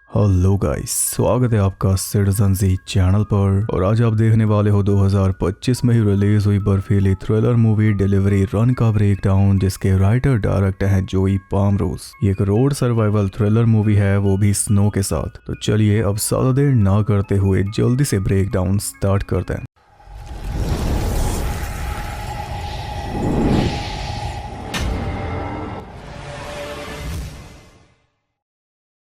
Hello guys, स्वागत है आपका सिटीजन जी चैनल पर। और आज आप देखने वाले हो 2025 में ही रिलीज हुई बर्फीली थ्रिलर मूवी डिलीवरी रन का ब्रेकडाउन, जिसके राइटर डायरेक्टर हैं जोई पामरोस। ये एक रोड सर्वाइवल थ्रिलर मूवी है, वो भी स्नो के साथ। तो चलिए अब ज्यादा देर ना करते हुए जल्दी से ब्रेकडाउन स्टार्ट करते हैं।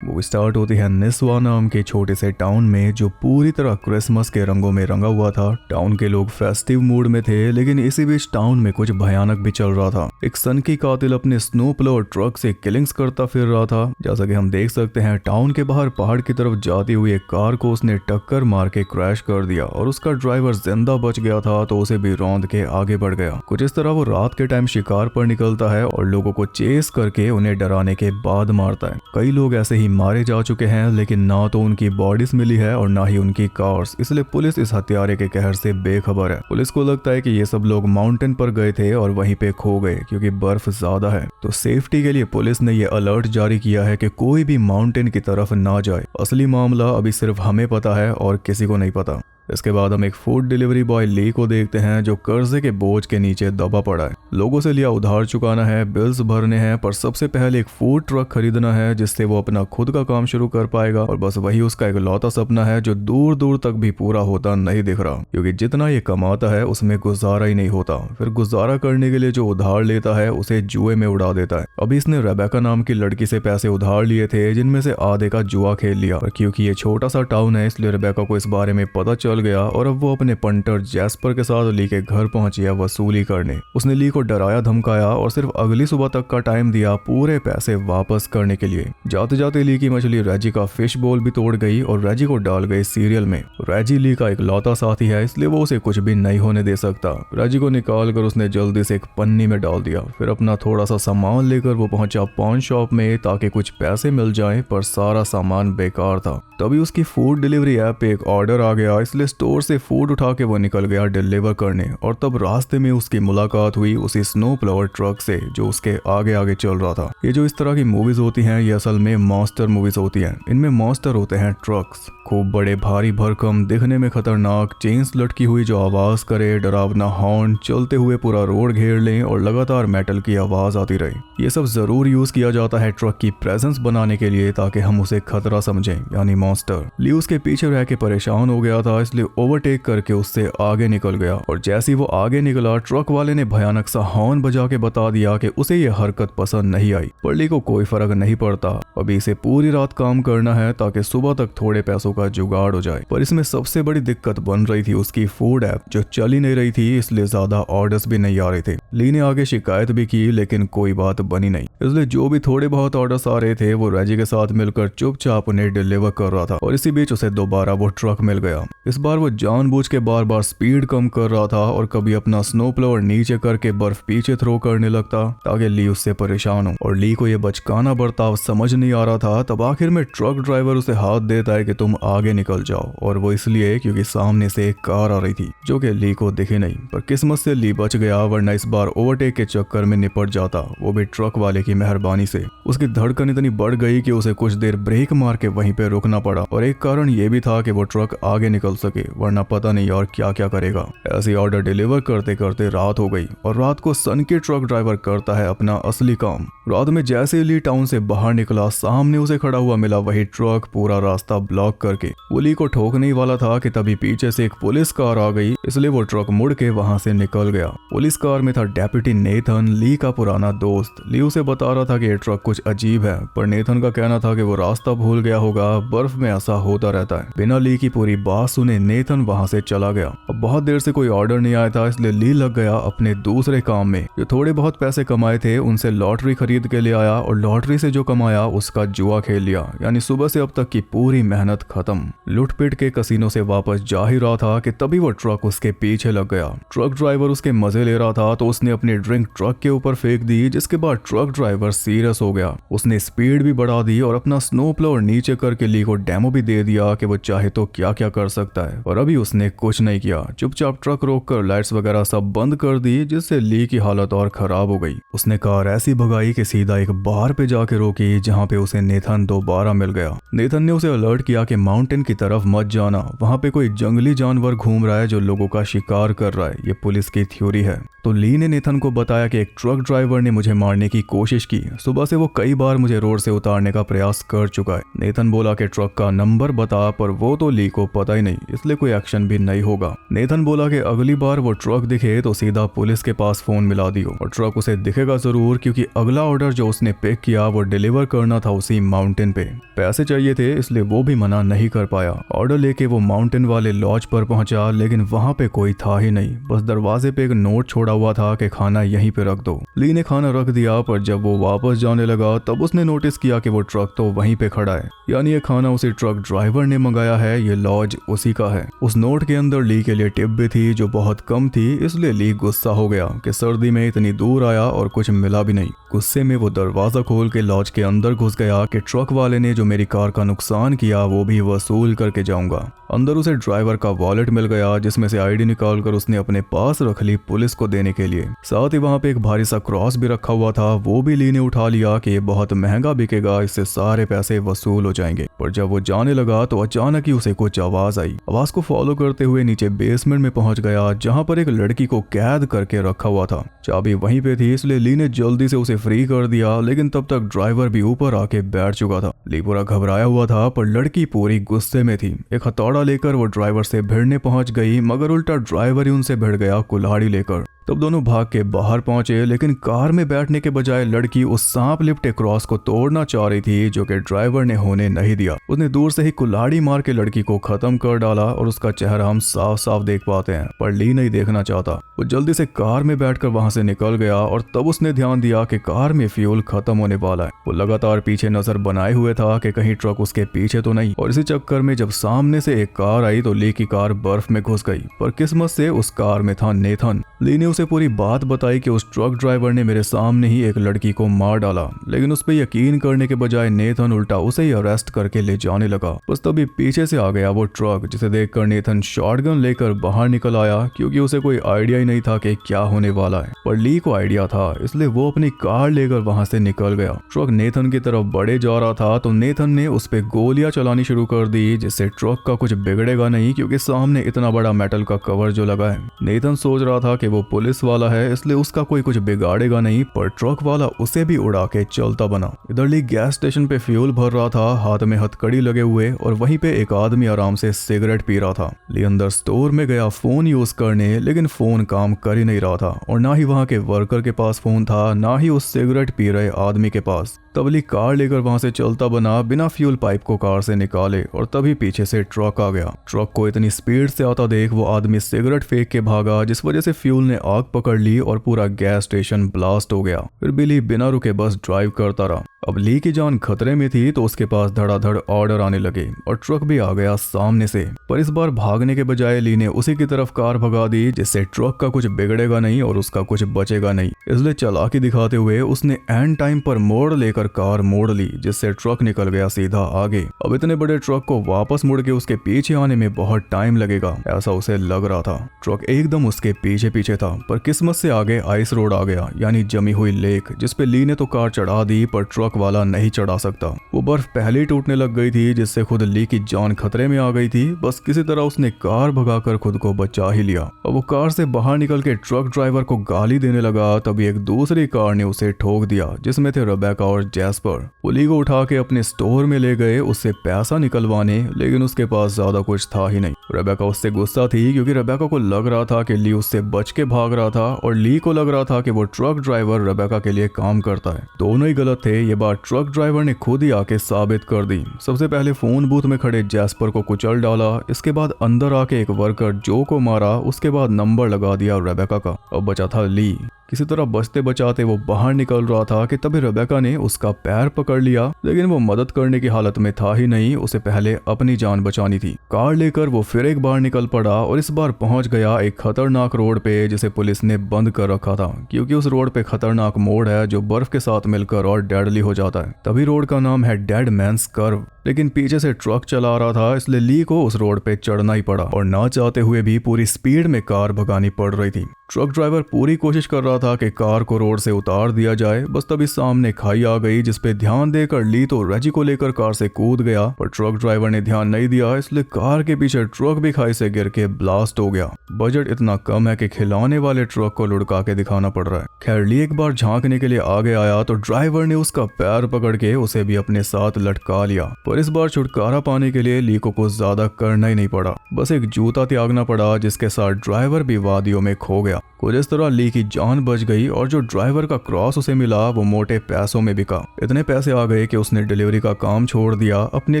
मूवी स्टार्ट होती है निस्वा नाम के छोटे से टाउन में, जो पूरी तरह क्रिसमस के रंगों में रंगा हुआ था। टाउन के लोग फेस्टिव मूड में थे, लेकिन इसी बीच टाउन में कुछ भयानक भी चल रहा था। एक सनकी कातिल अपने स्नो प्लो ट्रक से किलिंग्स करता फिर रहा था। जैसा कि हम देख सकते हैं, टाउन के बाहर पहाड़ की तरफ जाती हुई एक कार को उसने टक्कर मार के क्रैश कर दिया और उसका ड्राइवर जिंदा बच गया था, तो उसे भी रौंद के आगे बढ़ गया। कुछ इस तरह वो रात के टाइम शिकार पर निकलता है और लोगों को चेस करके उन्हें डराने के बाद मारता है। कई लोग ऐसे ही मारे जा चुके हैं, लेकिन ना तो उनकी बॉडीज मिली है और ना ही उनकी कार्स, इसलिए पुलिस इस हत्यारे के कहर से बेखबर है। पुलिस को लगता है कि ये सब लोग माउंटेन पर गए थे और वहीं पे खो गए, क्योंकि बर्फ ज्यादा है। तो सेफ्टी के लिए पुलिस ने ये अलर्ट जारी किया है कि कोई भी माउंटेन की तरफ ना जाए। असली मामला अभी सिर्फ हमें पता है और किसी को नहीं पता। इसके बाद हम एक फूड डिलीवरी बॉय ली को देखते हैं, जो कर्जे के बोझ के नीचे दबा पड़ा है। लोगों से लिया उधार चुकाना है, बिल्स भरने हैं, पर सबसे पहले एक फूड ट्रक खरीदना है जिससे वो अपना खुद का काम शुरू कर पाएगा। और बस वही उसका एक लौता सपना है, जो दूर दूर तक भी पूरा होता नहीं दिख रहा, क्योंकि जितना ये कमाता है उसमें गुजारा ही नहीं होता। फिर गुजारा करने के लिए जो उधार लेता है उसे जुए में उड़ा देता है। अभी इसने रेबेका नाम की लड़की से पैसे उधार लिए थे, जिनमें से आधे का जुआ खेल लिया। और क्योंकि ये छोटा सा टाउन है, इसलिए रेबेका को इस बारे में पता चल गया और अब वो अपने पंटर जैस्पर के साथ ली के घर पहुंची है वसूली करने। उसने ली को डराया धमकाया और सिर्फ अगली सुबह तक का टाइम दिया पूरे पैसे वापस करने के लिए। जाते जाते ली की मछली रेजी का फिश बोल भी तोड़ गई और रेजी को डाल गई सीरियल में। रेजी ली का एक लौता साथी है, इसलिए वो उसे कुछ भी नहीं होने दे सकता। रेजी को निकाल कर उसने जल्दी से एक पन्नी में डाल दिया। फिर अपना थोड़ा सा सामान लेकर वो पहुंचा पॉन शॉप में ताकि कुछ पैसे मिल जाएं, पर सारा सामान बेकार था। तभी उसकी फूड डिलीवरी ऐप पे एक ऑर्डर आ गया, इसलिए स्टोर से फूड उठा के वो निकल गया डिलीवर करने। और तब रास्ते में उसकी मुलाकात हुई उसी स्नो प्लोवर ट्रक से, जो उसके आगे आगे चल रहा था। ये जो इस तरह की मूवीज होती हैं, ये असल में मॉन्स्टर मूवीज होती हैं। इनमें मॉन्स्टर होते हैं ट्रक्स, खूब बड़े भारी भरकम, दिखने में खतरनाक, चेन्स लटकी हुई जो आवाज करे, डरावना हॉर्न, चलते हुए पूरा रोड घेर लें और लगातार मेटल की आवाज आती रहे। ये सब जरूर यूज किया जाता है ट्रक की प्रेजेंस बनाने के लिए, ताकि हम उसे खतरा समझें, यानी मॉन्स्टर। ली उसके पीछे रह के परेशान हो गया था, इसलिए ओवरटेक करके उससे आगे निकल गया। और जैसे ही वो आगे निकला, ट्रक वाले ने भयानक सा हॉर्न बजा के बता दिया कि उसे ये हरकत पसंद नहीं आई। पर ली को कोई फर्क नहीं पड़ता, अभी इसे पूरी रात काम करना है ताकि सुबह तक थोड़े पैसों का जुगाड़ हो जाए। पर इसमें सबसे बड़ी दिक्कत बन रही थी उसकी फूड ऐप, जो चल ही नहीं रही थी, इसलिए ज्यादा ऑर्डर्स भी नहीं आ रहे थे। ली ने आगे शिकायत भी की, लेकिन कोई बात बनी नहीं। इसलिए जो भी थोड़े बहुत ऑर्डर्स आ रहे थे, वो रेजी के साथ मिलकर चुपचाप उन्हें डिलीवर कर रहा था। और इसी बीच उसे दोबारा वो ट्रक मिल गया। इस बार वो जानबूझ के बार बार स्पीड कम कर रहा था और कभी अपना स्नो प्लोवर नीचे करके बर्फ पीछे थ्रो करने लगता, ताकि ली उससे परेशान हो। और ली को ये बचकाना बर्ताव समझ नहीं आ रहा था। तब आखिर में ट्रक ड्राइवर उसे हाथ देता है कि तुम आगे निकल जाओ, और वो इसलिए क्योंकि सामने से एक कार आ रही थी, जो कि ली को दिखी नहीं। पर किस्मत से ली बच गया, वरना इस बार ओवरटेक के चक्कर में निपट जाता, वो भी ट्रक वाले की मेहरबानी से। उसकी धड़कन इतनी बढ़ गई कि उसे कुछ देर ब्रेक मार के वहीं पे रुकना पड़ा। और एक कारण ये भी था कि वो ट्रक आगे निकल सके, वरना पता नहीं और क्या क्या करेगा। ऐसे ऑर्डर डिलीवर करते करते रात हो गई, और रात को सन के ट्रक ड्राइवर करता है अपना असली काम। रात में जैसे ली टाउन से बाहर निकला, सामने उसे खड़ा हुआ मिला वही ट्रक, पूरा रास्ता ब्लॉक करके। वो ली को ठोकने ही वाला था कि तभी पीछे से एक पुलिस कार आ गई, इसलिए वो ट्रक मुड़ के वहां से निकल गया। पुलिस कार में था डेप्यूटी नेथन, ली का पुराना दोस्त। ली उसे बता रहा था कि ये ट्रक कुछ अजीब है, पर नेथन का कहना था कि वो रास्ता भूल गया होगा, बर्फ में ऐसा होता रहता है। बिना ली की पूरी बात सुने नेथन वहां से चला गया। अब बहुत देर से कोई ऑर्डर नहीं आया था, इसलिए ली लग गया अपने दूसरे काम में। जो थोड़े बहुत पैसे कमाए थे उनसे लॉटरी खरीद के ले आया, और लॉटरी से जो कमाया उसका जुआ खेल लिया, यानी सुबह से अब तक की पूरी मेहनत खत्म। लुटपिट के कसीनो से वापस जा ही रहा था कि तभी वो ट्रक उसके पीछे लग गया। ट्रक ड्राइवर उसके मजे ले रहा था, तो उसने अपनी ड्रिंक ट्रक के ऊपर फेंक दी, जिसके बाद ट्रक ड्राइवर सीरियस हो गया। उसने स्पीड भी बढ़ा दी और अपना स्नो प्लोअर नीचे करके ली को डेमो भी दे दिया कि वो चाहे तो क्या क्या कर सकता है, और अभी उसने कुछ नहीं किया। चुपचाप ट्रक रोककर लाइट्स वगैरह सब बंद कर दी, जिससे ली की हालत और खराब हो गई। उसने कार ऐसी भगाई कि सीधा एक बार पे जाके रोकी, जहाँ पे उसे नेथन दोबारा मिल गया। नेथन ने उसे अलर्ट किया कि माउंटेन की तरफ मत जाना, वहाँ पे कोई जंगली जानवर घूम रहा है जो लोगों का शिकार कर रहा है। ये पुलिस की थ्योरी है। तो ली ने नेथन को बताया कि एक ट्रक ड्राइवर ने मुझे मारने की कोशिश की। सुबह से वो कई बार मुझे रोड से उतारने का प्रयास कर चुका है। नेथन बोला कि ट्रक का नंबर बता, पर वो तो ली को पता ही नहीं, इसलिए कोई एक्शन भी नहीं होगा। नेथन बोला कि अगली बार वो ट्रक दिखे तो सीधा पुलिस के पास फोन मिला दियो, और ट्रक उसे दिखेगा जरूर, क्योंकि अगला ऑर्डर जो उसने पिक किया वो डिलीवर करना था उसी माउंटेन पे। पैसे चाहिए थे, इसलिए वो भी मना नहीं कर पाया। ऑर्डर लेके वो माउंटेन वाले लॉज पर पहुंचा, लेकिन वहां पे कोई था ही नहीं। बस दरवाजे पे एक नोट छोड़ा हुआ था कि खाना यहीं पे रख दो। ली ने खाना रख दिया, पर जब वो वापस जाने लगा तब उसने नोटिस किया कि वो ट्रक तो वहीं पे खड़ा है, यानी ये खाना उसी ट्रक ड्राइवर ने मंगाया है, ये लॉज उसी का है। उस नोट के अंदर ली के लिए टिप भी थी जो बहुत कम थी, इसलिए ली गुस्सा हो गया कि सर्दी में इतनी दूर आया और कुछ मिला भी नहीं। गुस्से में वो दरवाजा खोल के लॉज के अंदर घुस गया कि ट्रक वाले ने जो मेरी कार का नुकसान किया वो भी वसूल करके जाऊंगा। अंदर उसे ड्राइवर का वॉलेट मिल गया, जिसमें से आईडी निकाल कर उसने अपने पास रख ली पुलिस को देने के लिए। साथ ही वहां पे एक भारी सा क्रॉस भी रखा हुआ था, वो भी ली ने उठा लिया कि ये बहुत महंगा बिकेगा, इससे सारे पैसे वसूल हो जाएंगे। पर जब वो जाने लगा तो अचानक ही उसे कुछ आवाज आई। आवाज को फॉलो करते हुए नीचे बेसमेंट में पहुंच गया, जहां पर एक लड़की को कैद करके रखा हुआ था। चाबी वहीं पे थी, इसलिए ली ने जल्दी से उसे फ्री कर दिया, लेकिन तब तक ड्राइवर भी ऊपर आके बैठ चुका था। ली पूरा घबराया हुआ था, पर लड़की पूरी गुस्से में थी। एक हथौड़ा लेकर वो ड्राइवर से भिड़ने पहुंच गई, मगर उल्टा ड्राइवर ही उनसे भिड़ गया कुल्हाड़ी लेकर। तब दोनों भाग के बाहर पहुंचे, लेकिन कार में बैठने के बजाय लड़की उस सांप लिपटे क्रॉस को तोड़ना चाह रही थी, जो कि ड्राइवर ने होने नहीं दिया। उसने दूर से ही कुल्हाड़ी मार के लड़की को खत्म कर डाला, और उसका चेहरा हम साफ साफ देख पाते हैं, पर ली नहीं देखना चाहता। वो जल्दी से कार में बैठकर वहां से निकल गया, और तब उसने ध्यान दिया कि कार में फ्यूल खत्म होने वाला है। वो लगातार पीछे नजर बनाए हुए था कि कहीं ट्रक उसके पीछे तो नहीं, और इसी चक्कर में जब सामने से एक कार आई तो ली की कार बर्फ में घुस गई। पर किस्मत से उस कार में था नेथन। ली ने उसे पूरी बात बताई कि उस ट्रक ड्राइवर ने मेरे सामने ही एक लड़की को मार डाला, लेकिन उस पर यकीन करने के बजाय नेथन उल्टा उसे ही अरेस्ट करके ले जाने लगा। बस तभी पीछे से आ गया वो ट्रक, जिसे देखकर नेथन शॉटगन लेकर बाहर निकल आया, क्योंकि उसे कोई आइडिया ही नहीं था कि क्या होने वाला है। पर ली को आइडिया था, इसलिए वो अपनी कार लेकर वहां से निकल गया। ट्रक नेथन की तरफ बढ़े जा रहा था तो नेथन ने उस पर गोलियां चलानी शुरू कर दी, जिससे ट्रक का कुछ बिगड़ेगा नहीं, क्योंकि सामने इतना बड़ा मेटल का कवर जो लगा है। नेथन सोच रहा था कि वो पुलिस वाला है, इसलिए उसका कोई कुछ बिगाड़ेगा नहीं, पर ट्रक वाला उसे भी उड़ा के चलता बना। इधर ली गैस स्टेशन पे फ्यूल भर रहा था, हाथ में हथकड़ी लगे हुए, और वहीं पे एक आदमी आराम से सिगरेट पी रहा था। ली अंदर स्टोर में गया फोन यूज करने, लेकिन फोन काम कर ही नहीं रहा था, और ना ही वहां के वर्कर के पास फोन था, ना ही उस सिगरेट पी रहे आदमी के पास। तब ली कार लेकर वहां से चलता बना, बिना फ्यूल पाइप को कार से निकाले, और तभी पीछे से ट्रक आ गया। ट्रक को इतनी स्पीड से आता देख वो आदमी सिगरेट फेंक के भागा, जिस वजह से फ्यूल ने आग पकड़ ली और पूरा गैस स्टेशन ब्लास्ट हो गया। फिर भी ली बिना रुके बस ड्राइव करता रहा। अब ली की जान खतरे में थी तो उसके पास धड़ाधड़ ऑर्डर आने लगे, और ट्रक भी आ गया सामने से। पर इस बार भागने के बजाय ली ने उसी की तरफ कार भगा दी, जिससे ट्रक का कुछ बिगड़ेगा नहीं और उसका कुछ बचेगा नहीं। इसलिए चालाकी दिखाते हुए उसने एंड टाइम पर मोड़ लेकर कार मोड़ ली, जिससे ट्रक निकल गया सीधा आगे। अब इतने बड़े ट्रक को वापस मुड़ के उसके पीछे आने में बहुत टाइम लगेगा, ऐसा उसे लग रहा था। ट्रक एकदम उसके पीछे पीछे था, पर किस्मत से आगे आइस रोड आ गया, यानी जमी हुई लेक, जिसपे ली ने तो कार चढ़ा दी, पर ट्रक वाला नहीं चढ़ा सकता। वो बर्फ पहले ही टूटने लग गई थी, जिससे खुद ली की जान खतरे में आ गई थी। बस किसी तरह उसने कार भगाकर खुद को बचा ही लिया। अब वो कार से बाहर निकल के ट्रक ड्राइवर को गाली देने लगा, तभी एक दूसरी कार ने उसे ठोक दिया, जिसमें थे रेबेका और जैस्पर। वो ली को उठा के अपने स्टोर में ले गए उससे पैसा निकलवाने, लेकिन उसके पास ज्यादा कुछ था ही नहीं। रेबेका उससे गुस्सा थी, क्योंकि रेबेका को लग रहा था कि ली उससे बच के भाग रहा था, और ली को लग रहा था कि वो ट्रक ड्राइवर रेबेका के लिए काम करता है। दोनों ही गलत थे। ये बात ट्रक ड्राइवर ने खुद ही आके साबित कर दी। सबसे पहले फोन बूथ में खड़े जैस्पर को कुचल डाला, इसके बाद अंदर आके एक वर्कर जो को मारा, उसके बाद नंबर लगा दिया रेबेका का। अब बचा था ली। किसी तरह बचते बचाते वो बाहर निकल रहा था कि तभी रेबेका ने उसका पैर पकड़ लिया, लेकिन वो मदद करने की हालत में था ही नहीं, उसे पहले अपनी जान बचानी थी। कार लेकर वो फिर एक बार निकल पड़ा और इस बार पहुंच गया एक खतरनाक रोड पे जिसे पुलिस ने बंद कर रखा था, क्योंकि उस रोड पे खतरनाक मोड़ है जो बर्फ के साथ मिलकर और डेडली हो जाता है। तभी रोड का नाम है डेड मैंस कर्व, लेकिन पीछे से ट्रक चला रहा था, इसलिए ली को उस रोड पे चढ़ना ही पड़ा और ना चाहते हुए भी पूरी स्पीड में कार भगानी पड़ रही थी। ट्रक ड्राइवर पूरी कोशिश कर रहा था कि कार को रोड से उतार दिया जाए, बस तभी सामने खाई आ गई जिसपे ध्यान देकर ली तो रेजी को लेकर कार से कूद गया, पर ट्रक ड्राइवर ने ध्यान नहीं दिया, इसलिए कार के पीछे ट्रक भी खाई से गिर के ब्लास्ट हो गया। बजट इतना कम है कि खिलाने वाले ट्रक को लुढ़का के दिखाना पड़ रहा है। खैर ली एक बार झांकने के लिए आगे आया तो ड्राइवर ने उसका पैर पकड़ के उसे भी अपने साथ लटका लिया, पर इस बार छुटकारा पाने के लिए ली को कुछ ज्यादा करना ही नहीं पड़ा, बस एक जूता त्यागना पड़ा जिसके साथ ड्राइवर भी वादियों में खो गया। कुछ इस तरह ली की जान बच गई और जो ड्राइवर का क्रॉस उसे मिला वो मोटे पैसों में बिका। इतने पैसे आ गए कि उसने डिलीवरी का काम छोड़ दिया, अपने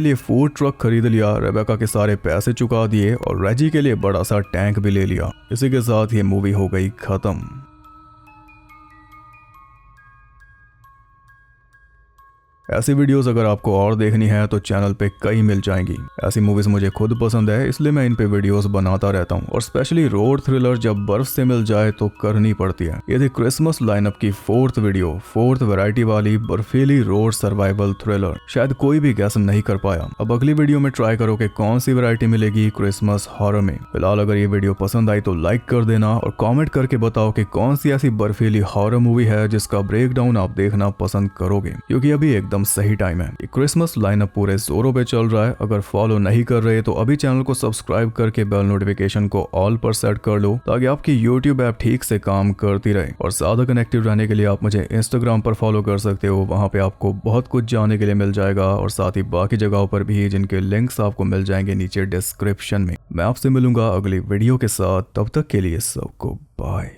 लिए फूड ट्रक खरीद लिया, रेबेका के सारे पैसे चुका दिए और रेजी के लिए बड़ा सा टैंक भी ले लिया। इसी के साथ ये मूवी हो गई खत्म। ऐसी वीडियोस अगर आपको और देखनी है तो चैनल पे कई मिल जाएंगी। ऐसी मूवीज मुझे खुद पसंद है, इसलिए मैं इन पे वीडियोस बनाता रहता हूँ, और स्पेशली रोड थ्रिलर जब बर्फ से मिल जाए तो करनी पड़ती है। ये थी क्रिसमस लाइनअप की फोर्थ वीडियो, फोर्थ वैरायटी वाली बर्फीली रोड सर्वाइवल थ्रिलर। शायद कोई भी गैस नहीं कर पाया। अब अगली वीडियो में ट्राई करो कि कौन सी वैरायटी मिलेगी क्रिसमस हॉरर में। फिलहाल अगर ये वीडियो पसंद आई तो लाइक कर देना और कॉमेंट करके बताओ कि कौन सी ऐसी बर्फीली हॉरर मूवी है जिसका ब्रेकडाउन आप देखना पसंद करोगे, क्योंकि अभी एकदम सही टाइम है। क्रिसमस लाइनअप पूरे जोरों पे चल रहा है। अगर फॉलो नहीं कर रहे तो अभी चैनल को सब्सक्राइब करके बेल नोटिफिकेशन को ऑल पर सेट कर लो, ताकि आपकी यूट्यूब ऐप ठीक से काम करती रहे। और ज्यादा कनेक्टिव रहने के लिए आप मुझे इंस्टाग्राम पर फॉलो कर सकते हो, वहां पे आपको बहुत कुछ जानने के लिए मिल जाएगा, और साथ ही बाकी जगहों पर भी जिनके लिंक्स आपको मिल जाएंगे नीचे डिस्क्रिप्शन में। मैं आपसे मिलूंगा अगली वीडियो के साथ, तब तक के लिए सबको बाय।